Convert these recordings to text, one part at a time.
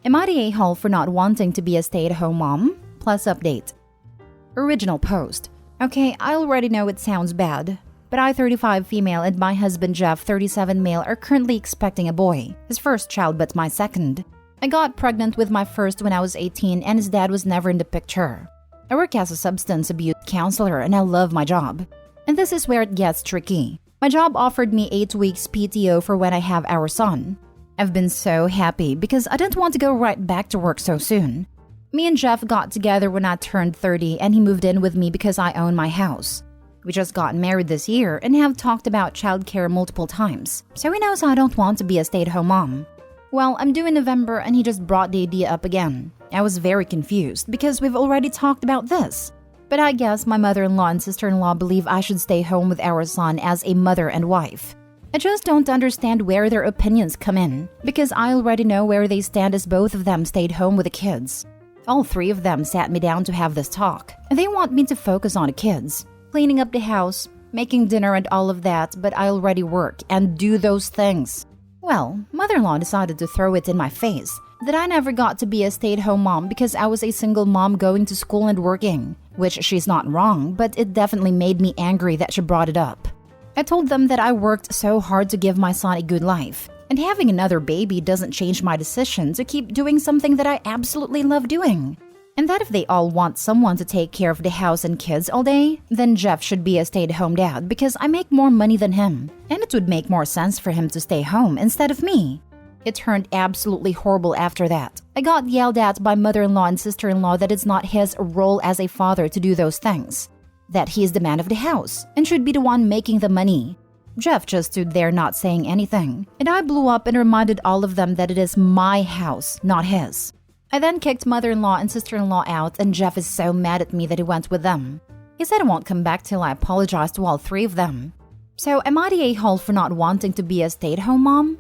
Am I the a-hole for not wanting to be a stay-at-home mom? Plus update. Original post. Okay, I already know it sounds bad, but I, 35 female, and my husband Jeff, 37 male, are currently expecting a boy. His first child, but my second. I got pregnant with my first when I was 18, and his dad was never in the picture. I work as a substance abuse counselor, and I love my job. And this is where it gets tricky. My job offered me 8 weeks PTO for when I have our son. I've been so happy because I didn't want to go right back to work so soon. Me and Jeff got together when I turned 30 and he moved in with me because I own my house. We just got married this year and have talked about childcare multiple times, so he knows I don't want to be a stay-at-home mom. Well, I'm due in November and he just brought the idea up again. I was very confused because we've already talked about this. But I guess my mother-in-law and sister-in-law believe I should stay home with our son as a mother and wife. I just don't understand where their opinions come in, because I already know where they stand as both of them stayed home with the kids. All 3 of them sat me down to have this talk, and they want me to focus on the kids, cleaning up the house, making dinner and all of that, but I already work and do those things. Well, mother-in-law decided to throw it in my face that I never got to be a stay-at-home mom because I was a single mom going to school and working, which she's not wrong, but it definitely made me angry that she brought it up. I told them that I worked so hard to give my son a good life, and having another baby doesn't change my decision to keep doing something that I absolutely love doing. And that if they all want someone to take care of the house and kids all day, then Jeff should be a stay-at-home dad because I make more money than him, and it would make more sense for him to stay home instead of me. It turned absolutely horrible after that. I got yelled at by mother-in-law and sister-in-law that it's not his role as a father to do those things, that he is the man of the house and should be the one making the money. Jeff just stood there not saying anything, and I blew up and reminded all of them that it is my house, not his. I then kicked mother-in-law and sister-in-law out, and Jeff is so mad at me that he went with them. He said I won't come back till I apologize to all 3 of them. So am I the a-hole for not wanting to be a stay-at-home mom?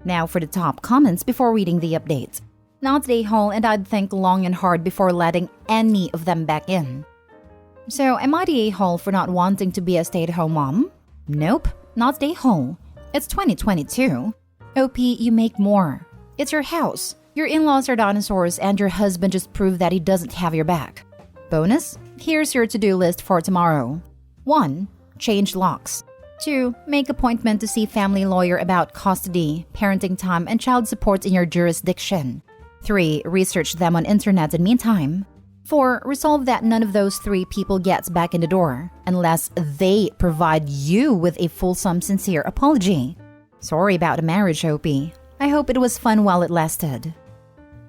Now for the top comments before reading the update. Not the a-hole, and I'd think long and hard before letting any of them back in. So, am I the a-hole for not wanting to be a stay-at-home mom? Nope, not the a-hole. It's 2022. OP, you make more. It's your house. Your in-laws are dinosaurs and your husband just proved that he doesn't have your back. Bonus, here's your to-do list for tomorrow. 1. Change locks. 2. Make appointment to see family lawyer about custody, parenting time, and child support in your jurisdiction. 3. Research them on internet in meantime. 4. Resolve that none of those 3 people gets back in the door unless they provide you with a fulsome, sincere apology. Sorry about the marriage, OP. I hope it was fun while it lasted.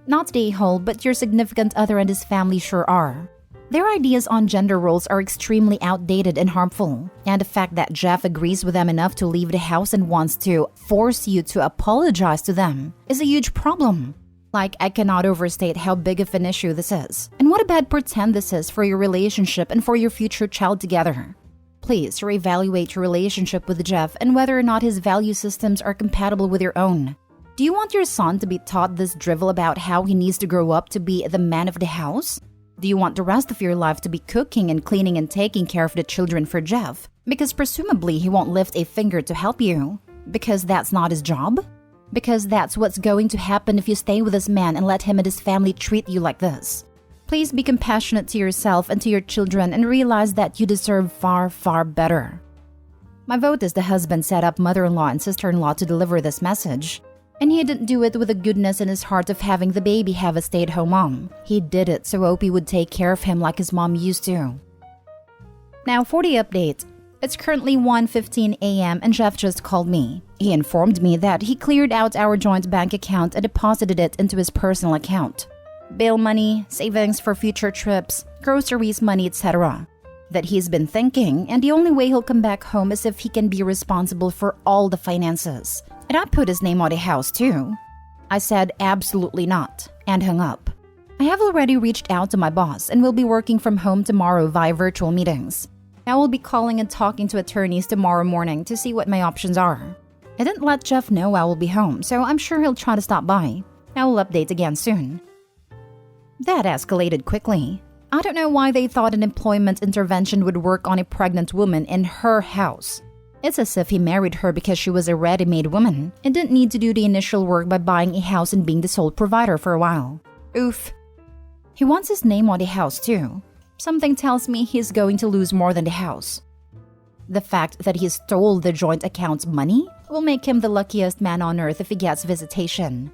Not the a-hole, but your significant other and his family sure are. Their ideas on gender roles are extremely outdated and harmful, and the fact that Jeff agrees with them enough to leave the house and wants to force you to apologize to them is a huge problem. Like, I cannot overstate how big of an issue this is, and what a bad pretend this is for your relationship and for your future child together. Please reevaluate your relationship with Jeff and whether or not his value systems are compatible with your own. Do you want your son to be taught this drivel about how he needs to grow up to be the man of the house? Do you want the rest of your life to be cooking and cleaning and taking care of the children for Jeff? Because presumably he won't lift a finger to help you. Because that's not his job? Because that's what's going to happen if you stay with this man and let him and his family treat you like this. Please be compassionate to yourself and to your children and realize that you deserve far, far better. My vote is the husband set up mother-in-law and sister-in-law to deliver this message. And he didn't do it with the goodness in his heart of having the baby have a stay-at-home mom. He did it so Opie would take care of him like his mom used to. Now for the update. It's currently 1:15 a.m. and Jeff just called me. He informed me that he cleared out our joint bank account and deposited it into his personal account. Bail money, savings for future trips, groceries money, etc. That he's been thinking, and the only way he'll come back home is if he can be responsible for all the finances. And I put his name on the house too. I said absolutely not, and hung up. I have already reached out to my boss and will be working from home tomorrow via virtual meetings. I will be calling and talking to attorneys tomorrow morning to see what my options are. I didn't let Jeff know I will be home, so I'm sure he'll try to stop by. I will update again soon. That escalated quickly. I don't know why they thought an employment intervention would work on a pregnant woman in her house. It's as if he married her because she was a ready-made woman and didn't need to do the initial work by buying a house and being the sole provider for a while. Oof. He wants his name on the house too. Something tells me he's going to lose more than the house. The fact that he stole the joint account's money will make him the luckiest man on earth if he gets visitation.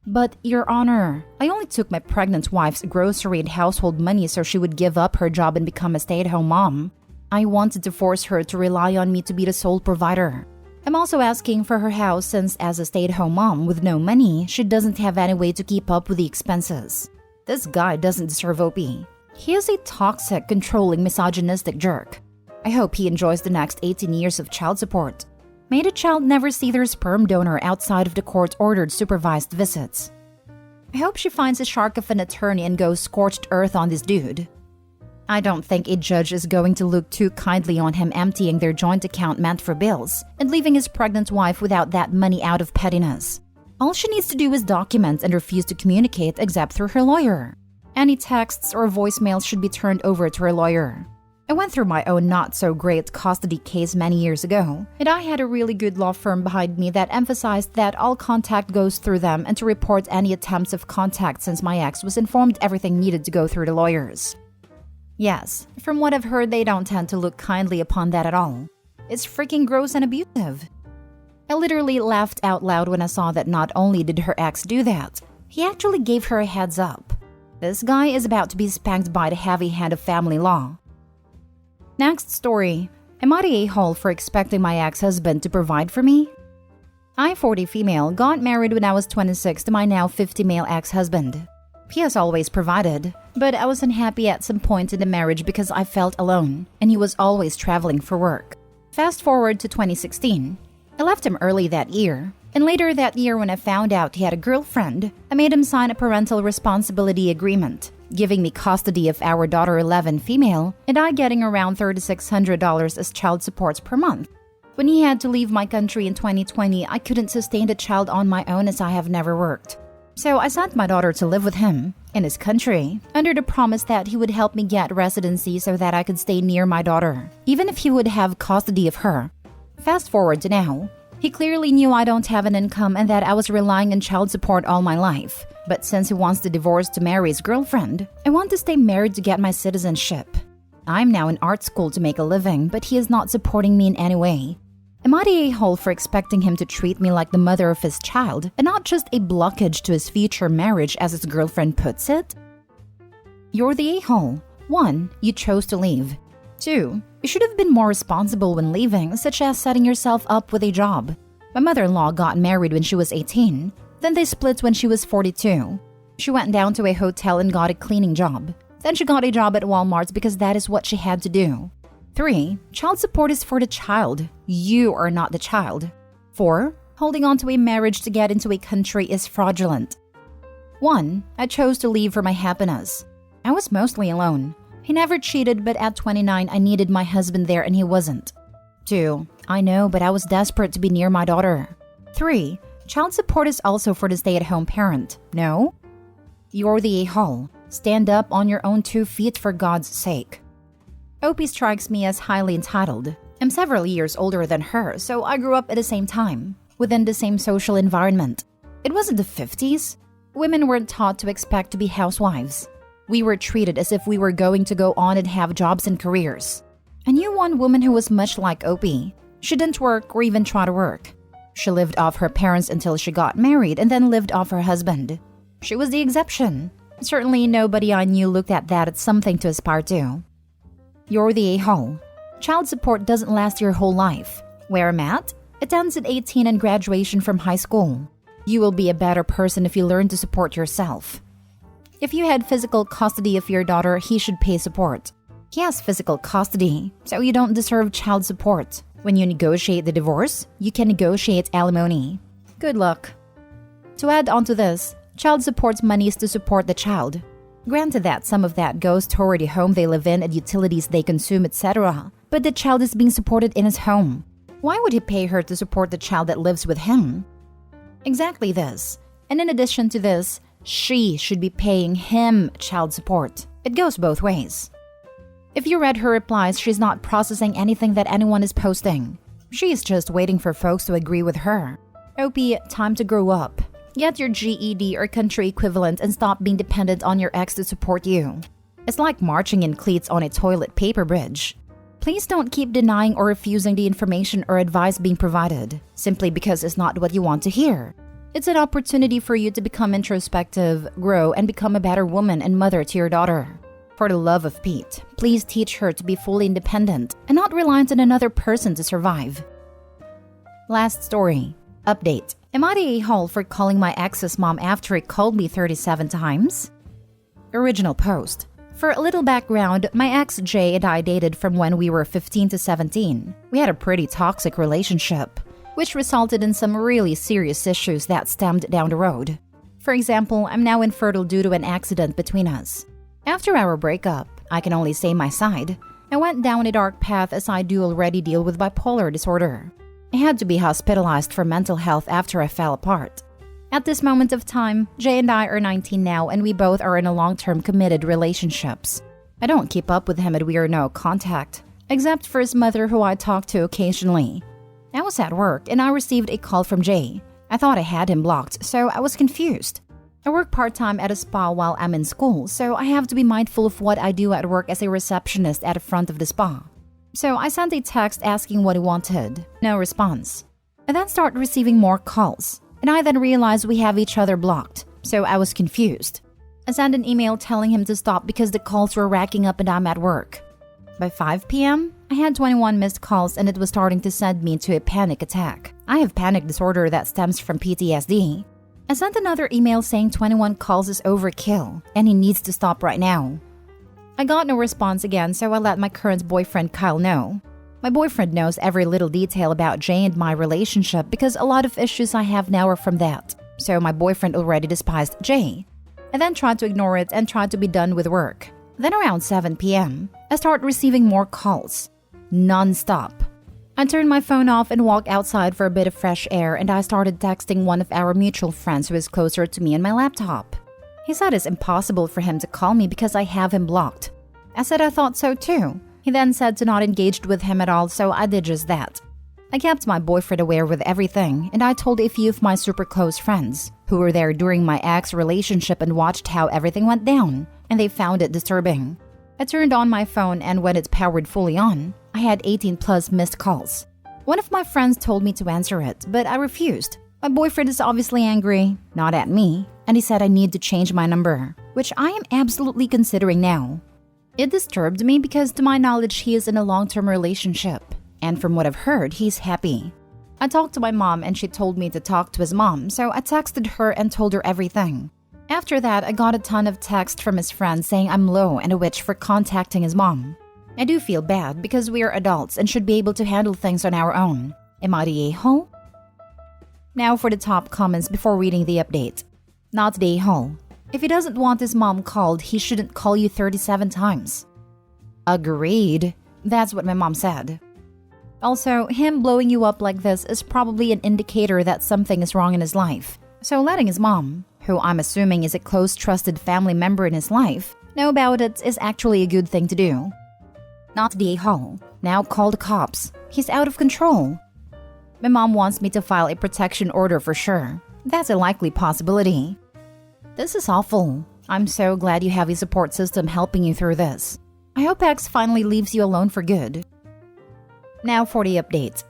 But, Your Honor, I only took my pregnant wife's grocery and household money so she would give up her job and become a stay-at-home mom. I wanted to force her to rely on me to be the sole provider. I'm also asking for her house since as a stay-at-home mom with no money, she doesn't have any way to keep up with the expenses. This guy doesn't deserve Opie. He is a toxic, controlling, misogynistic jerk. I hope he enjoys the next 18 years of child support. May the child never see their sperm donor outside of the court-ordered supervised visits. I hope she finds a shark of an attorney and goes scorched earth on this dude. I don't think a judge is going to look too kindly on him emptying their joint account meant for bills and leaving his pregnant wife without that money out of pettiness. All she needs to do is document and refuse to communicate except through her lawyer. Any texts or voicemails should be turned over to her lawyer. I went through my own not-so-great custody case many years ago, and I had a really good law firm behind me that emphasized that all contact goes through them and to report any attempts of contact since my ex was informed everything needed to go through the lawyers. Yes, from what I've heard, they don't tend to look kindly upon that at all. It's freaking gross and abusive. I literally laughed out loud when I saw that not only did her ex do that, he actually gave her a heads up. This guy is about to be spanked by the heavy hand of family law. Next story. Am I the a-hole for expecting my ex-husband to provide for me? I, 40 female, got married when I was 26 to my now 50 male ex-husband. He has always provided, but I was unhappy at some point in the marriage because I felt alone, and he was always traveling for work. Fast forward to 2016. I left him early that year, and later that year when I found out he had a girlfriend, I made him sign a parental responsibility agreement, giving me custody of our daughter 11 female, and I getting around $3,600 as child supports per month. When he had to leave my country in 2020, I couldn't sustain the child on my own as I have never worked. So I sent my daughter to live with him, in his country, under the promise that he would help me get residency so that I could stay near my daughter, even if he would have custody of her. Fast forward to now. He clearly knew I don't have an income and that I was relying on child support all my life. But since he wants the divorce to marry his girlfriend, I want to stay married to get my citizenship. I'm now in art school to make a living, but he is not supporting me in any way. Am I the a-hole for expecting him to treat me like the mother of his child and not just a blockage to his future marriage as his girlfriend puts it? You're the a-hole. 1. You chose to leave. 2. You should have been more responsible when leaving, such as setting yourself up with a job. My mother-in-law got married when she was 18. Then they split when she was 42. She went down to a hotel and got a cleaning job. Then she got a job at Walmart because that is what she had to do. 3. Child support is for the child. You are not the child. 4. Holding on to a marriage to get into a country is fraudulent. 1. I chose to leave for my happiness. I was mostly alone. He never cheated, but at 29, I needed my husband there and he wasn't. 2. I know, but I was desperate to be near my daughter. 3. Child support is also for the stay-at-home parent. No? You're the a-hole. Stand up on your own 2 feet for God's sake. Opie strikes me as highly entitled. I'm several years older than her, so I grew up at the same time, within the same social environment. It wasn't the 50s. Women weren't taught to expect to be housewives. We were treated as if we were going to go on and have jobs and careers. I knew one woman who was much like Opie. She didn't work or even try to work. She lived off her parents until she got married and then lived off her husband. She was the exception. Certainly nobody I knew looked at that as something to aspire to. You're the a-hole. Child support doesn't last your whole life. Where I'm at, it ends at 18 and graduation from high school. You will be a better person if you learn to support yourself. If you had physical custody of your daughter, he should pay support. He has physical custody, so you don't deserve child support. When you negotiate the divorce, you can negotiate alimony. Good luck. To add on to this, child support's money is to support the child. Granted that some of that goes toward the home they live in and utilities they consume, etc. But the child is being supported in his home. Why would he pay her to support the child that lives with him? Exactly this. And in addition to this, she should be paying him child support. It goes both ways. If you read her replies, she's not processing anything that anyone is posting. She is just waiting for folks to agree with her. OP, time to grow up. Get your GED or country equivalent and stop being dependent on your ex to support you. It's like marching in cleats on a toilet paper bridge. Please don't keep denying or refusing the information or advice being provided, simply because it's not what you want to hear. It's an opportunity for you to become introspective, grow, and become a better woman and mother to your daughter. For the love of Pete, please teach her to be fully independent and not reliant on another person to survive. Last story. Update. Am I the a-hole for calling my ex's mom after he called me 37 times? Original post. For a little background, my ex Jay and I dated from when we were 15 to 17. We had a pretty toxic relationship, which resulted in some really serious issues that stemmed down the road. For example, I'm now infertile due to an accident between us. After our breakup, I can only say my side. I went down a dark path as I do already deal with bipolar disorder. I had to be hospitalized for mental health after I fell apart. At this moment of time, Jay and I are 19 now and we both are in a long-term committed relationships. I don't keep up with him and we are no contact, except for his mother who I talk to occasionally. I was at work and I received a call from Jay. I thought I had him blocked, so I was confused. I work part-time at a spa while I'm in school, so I have to be mindful of what I do at work as a receptionist at the front of the spa. So I sent a text asking what he wanted. No response. I then start receiving more calls, and I then realized we have each other blocked, so I was confused. I sent an email telling him to stop because the calls were racking up and I'm at work. By 5 p.m., I had 21 missed calls and it was starting to send me into a panic attack. I have panic disorder that stems from PTSD. I sent another email saying 21 calls is overkill and he needs to stop right now. I got no response again, so I let my current boyfriend Kyle know. My boyfriend knows every little detail about Jay and my relationship because a lot of issues I have now are from that. So my boyfriend already despised Jay. I then tried to ignore it and tried to be done with work. Then around 7 p.m., I start receiving more calls. Non-stop. I turned my phone off and walked outside for a bit of fresh air and I started texting one of our mutual friends who is closer to me on my laptop. He said it's impossible for him to call me because I have him blocked. I said I thought so too. He then said to not engage with him at all, so I did just that. I kept my boyfriend aware with everything, and I told a few of my super close friends who were there during my ex relationship and watched how everything went down, and they found it disturbing. I turned on my phone and when it's powered fully on, I had 18 plus missed calls. One of my friends told me to answer it, but I refused. My boyfriend is obviously angry, not at me, and he said I need to change my number, which I am absolutely considering now. It disturbed me because to my knowledge he is in a long-term relationship, and from what I've heard, he's happy. I talked to my mom and she told me to talk to his mom, so I texted her and told her everything. After that, I got a ton of text from his friends saying I'm low and a witch for contacting his mom. I do feel bad because we are adults and should be able to handle things on our own. Am I the a-hole? Now for the top comments before reading the update. Not the a-hole. If he doesn't want his mom called, he shouldn't call you 37 times. Agreed. That's what my mom said. Also, him blowing you up like this is probably an indicator that something is wrong in his life. So letting his mom, who I'm assuming is a close trusted family member in his life, know about it is actually a good thing to do. Not the a-hole. Now call the cops. He's out of control. My mom wants me to file a protection order for sure. That's a likely possibility. This is awful. I'm so glad you have a support system helping you through this. I hope X finally leaves you alone for good. Now for the update.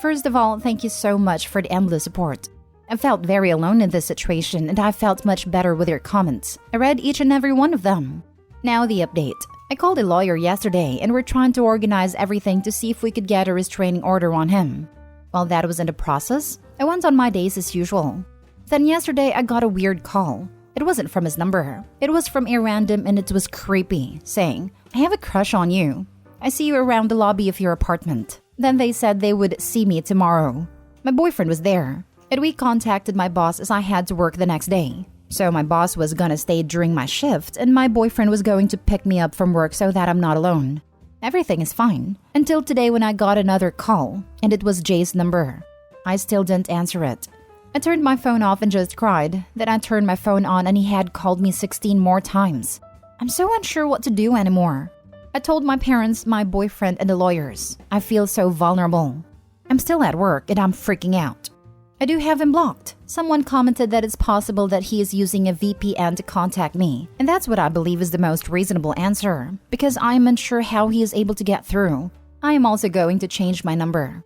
First of all, thank you so much for the endless support. I felt very alone in this situation and I felt much better with your comments. I read each and every one of them. Now the update. I called a lawyer yesterday and we're trying to organize everything to see if we could get a restraining order on him. While that was in the process, I went on my days as usual. Then yesterday I got a weird call. It wasn't from his number. It was from a random and it was creepy, saying, I have a crush on you. I see you around the lobby of your apartment. Then they said they would see me tomorrow. My boyfriend was there, and we contacted my boss as I had to work the next day. So my boss was gonna stay during my shift and my boyfriend was going to pick me up from work so that I'm not alone. Everything is fine, until today when I got another call, and it was Jay's number. I still didn't answer it. I turned my phone off and just cried. Then I turned my phone on and he had called me 16 more times. I'm so unsure what to do anymore. I told my parents, my boyfriend, and the lawyers. I feel so vulnerable. I'm still at work and I'm freaking out. I do have him blocked. Someone commented that it's possible that he is using a VPN to contact me, and that's what I believe is the most reasonable answer, because I am unsure how he is able to get through. I am also going to change my number.